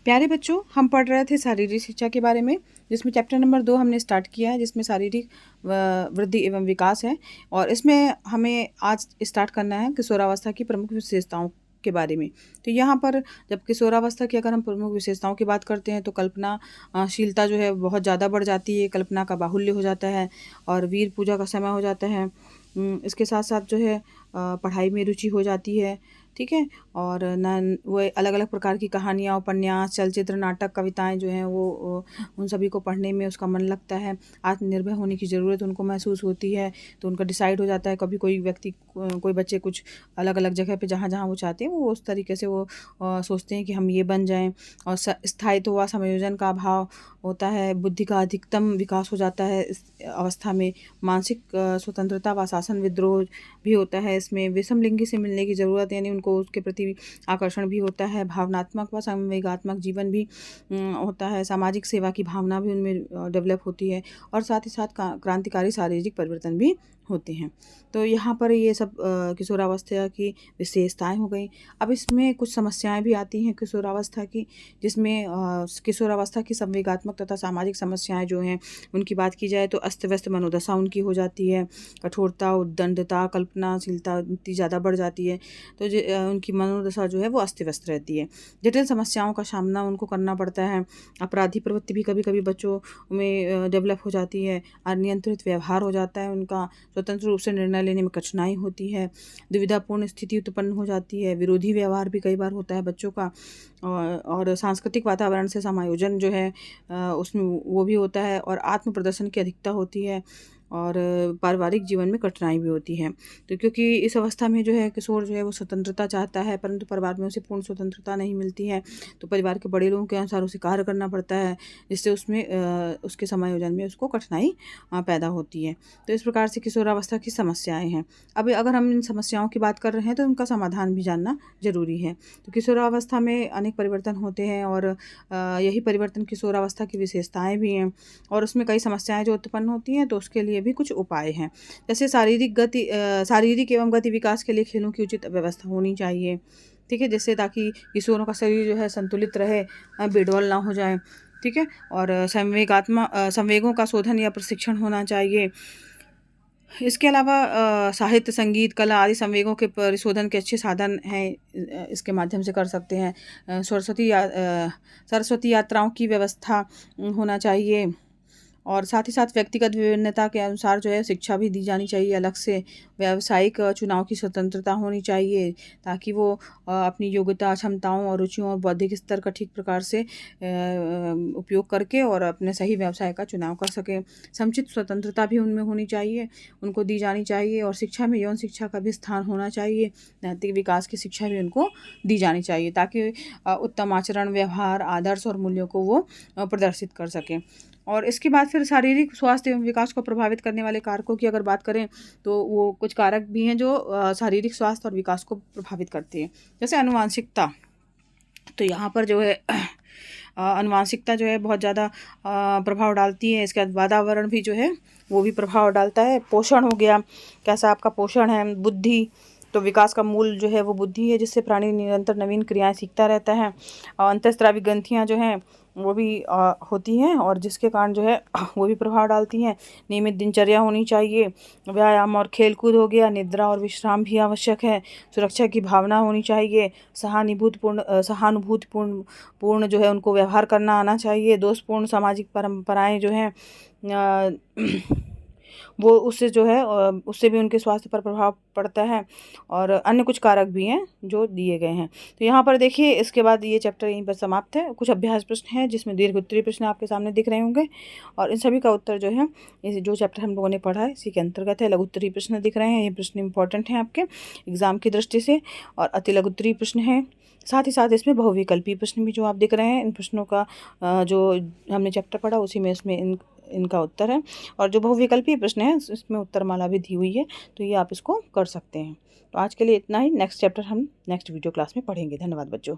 प्यारे बच्चों, हम पढ़ रहे थे शारीरिक शिक्षा के बारे में, जिसमें चैप्टर नंबर 2 हमने स्टार्ट किया है, जिसमें शारीरिक वृद्धि एवं विकास है। और इसमें हमें आज स्टार्ट करना है किशोरावस्था की प्रमुख विशेषताओं के बारे में। तो यहाँ पर जब किशोरावस्था की अगर हम प्रमुख विशेषताओं की बात करते हैं तो कल्पनाशीलता जो है बहुत ज़्यादा बढ़ जाती है, कल्पना का बाहुल्य हो जाता है और वीर पूजा का समय हो जाता है। इसके साथ साथ जो है पढ़ाई में रुचि हो जाती है, ठीक है। और न वो अलग अलग प्रकार की कहानियाँ, उपन्यास, चलचित्र, नाटक, कविताएं जो हैं वो उन सभी को पढ़ने में उसका मन लगता है। आत्मनिर्भर होने की ज़रूरत उनको महसूस होती है, तो उनका डिसाइड हो जाता है। कभी कोई बच्चे कुछ अलग अलग जगह पे जहाँ जहाँ वो चाहते हैं वो उस तरीके से वो सोचते हैं कि हम ये बन जाएं। और स्थायित्व व समायोजन का अभाव होता है। बुद्धि का अधिकतम विकास हो जाता है इस अवस्था में। मानसिक स्वतंत्रता व शासन विद्रोह भी होता है। इसमें विषम लिंगी से मिलने की ज़रूरत, यानी उनको उसके प्रति आकर्षण भी होता है। भावनात्मक व संवेगात्मक जीवन भी होता है। सामाजिक सेवा की भावना भी उनमें डेवलप होती है और साथ ही साथ क्रांतिकारी शारीरिक परिवर्तन भी होते हैं। तो यहाँ पर ये सब किशोरावस्था की विशेषताएं हो गई। अब इसमें कुछ समस्याएं भी आती हैं किशोरावस्था की, जिसमें किशोरावस्था की संवेगात्मक तथा सामाजिक समस्याएं जो हैं उनकी बात की जाए तो अस्त व्यस्त मनोदशा उनकी हो जाती है। कठोरता, उद्दंडता, कल्पनाशीलता इतनी ज़्यादा बढ़ जाती है, तो उनकी मनोदशा जो है वो अस्त व्यस्त रहती है। जटिल समस्याओं का सामना उनको करना पड़ता है। अपराधी प्रवृत्ति भी कभी कभी बच्चों में डेवलप हो जाती है। अनियंत्रित व्यवहार हो जाता है उनका। स्वतंत्र रूप से निर्णय लेने में कठिनाई होती है। दुविधापूर्ण स्थिति उत्पन्न हो जाती है। विरोधी व्यवहार भी कई बार होता है बच्चों का। और सांस्कृतिक वातावरण से समायोजन जो है उसमें वो भी होता है। और आत्म प्रदर्शन की अधिकता होती है और पारिवारिक जीवन में कठिनाई भी होती है। तो क्योंकि इस अवस्था में जो है किशोर जो है वो स्वतंत्रता चाहता है, परंतु परिवार में उसे पूर्ण स्वतंत्रता नहीं मिलती है, तो परिवार के बड़े लोगों के अनुसार उसे कार्य करना पड़ता है, जिससे उसके समायोजन में उसको कठिनाई पैदा होती है। तो इस प्रकार से किशोरावस्था की समस्याएं हैं। अब अगर हम इन समस्याओं की बात कर रहे हैं तो उनका समाधान भी जानना जरूरी है। तो किशोरावस्था में अनेक परिवर्तन होते हैं और यही परिवर्तन किशोरावस्था की विशेषताएं भी हैं। और उसमें कई समस्याएं जो उत्पन्न होती हैं, तो उसके लिए भी कुछ उपाय हैं। जैसे शारीरिक एवं गति विकास के लिए खेलों की उचित व्यवस्था होनी चाहिए, ठीक है, जिससे ताकि किशोरों का शरीर जो है संतुलित रहे, बेडौल ना हो जाए, ठीक है। और संवेगों का शोधन या प्रशिक्षण होना चाहिए। इसके अलावा साहित्य, संगीत, कला आदि संवेगों के परिशोधन के अच्छे साधन हैं, इसके माध्यम से कर सकते हैं। सरस्वती यात्राओं की व्यवस्था होना चाहिए। और साथ ही साथ व्यक्तिगत विभिन्नता के अनुसार जो है शिक्षा भी दी जानी चाहिए। अलग से व्यावसायिक चुनाव की स्वतंत्रता होनी चाहिए, ताकि वो अपनी योग्यता, क्षमताओं और रुचियों और बौद्धिक स्तर का ठीक प्रकार से उपयोग करके और अपने सही व्यवसाय का चुनाव कर सके। समुचित स्वतंत्रता भी उनमें होनी चाहिए, उनको दी जानी चाहिए। और शिक्षा में यौन शिक्षा का भी स्थान होना चाहिए। नैतिक विकास की शिक्षा भी उनको दी जानी चाहिए, ताकि उत्तम आचरण, व्यवहार, आदर्श और मूल्यों को वो प्रदर्शित कर सकें। और इसके बाद फिर शारीरिक स्वास्थ्य एवं विकास को प्रभावित करने वाले कारकों की अगर बात करें तो वो कुछ कारक भी हैं जो शारीरिक स्वास्थ्य और विकास को प्रभावित करते हैं। जैसे अनुवांशिकता, तो यहाँ पर जो है अनुवांशिकता जो है बहुत ज़्यादा प्रभाव डालती है। इसके बाद वातावरण भी जो है वो भी प्रभाव डालता है। पोषण हो गया, कैसा आपका पोषण है। बुद्धि, तो विकास का मूल जो है वो बुद्धि है, जिससे प्राणी निरंतर नवीन क्रियाएं सीखता रहता है। अंतःस्रावी ग्रंथियां जो हैं वो भी होती हैं, और जिसके कारण जो है वो भी प्रभाव डालती हैं। नियमित दिनचर्या होनी चाहिए। व्यायाम और खेलकूद हो गया। निद्रा और विश्राम भी आवश्यक है। सुरक्षा की भावना होनी चाहिए। सहानुभूतिपूर्ण जो है उनको व्यवहार करना आना चाहिए। दोषपूर्ण सामाजिक परंपराएं जो हैं वो उससे भी उनके स्वास्थ्य पर प्रभाव पड़ता है। और अन्य कुछ कारक भी हैं जो दिए गए हैं। तो यहाँ पर देखिए, इसके बाद ये चैप्टर यहीं पर समाप्त है। कुछ अभ्यास प्रश्न हैं जिसमें दीर्घ उत्तरीय प्रश्न आपके सामने दिख रहे होंगे, और इन सभी का उत्तर जो है जो चैप्टर हम लोगों ने पढ़ा है इसी के अंतर्गत है। लघु उत्तरीय प्रश्न दिख रहे हैं, ये प्रश्न इंपॉर्टेंट हैं आपके एग्जाम की दृष्टि से, और अति लघु उत्तरीय प्रश्न हैं। साथ ही साथ इसमें बहुविकल्पीय प्रश्न भी जो आप दिख रहे हैं, इन प्रश्नों का जो हमने चैप्टर पढ़ा उसी में इसमें इनका उत्तर है। और जो बहुविकल्पीय प्रश्न है इसमें उत्तरमाला भी दी हुई है, तो ये आप इसको कर सकते हैं। तो आज के लिए इतना ही। नेक्स्ट चैप्टर हम नेक्स्ट वीडियो क्लास में पढ़ेंगे। धन्यवाद बच्चों।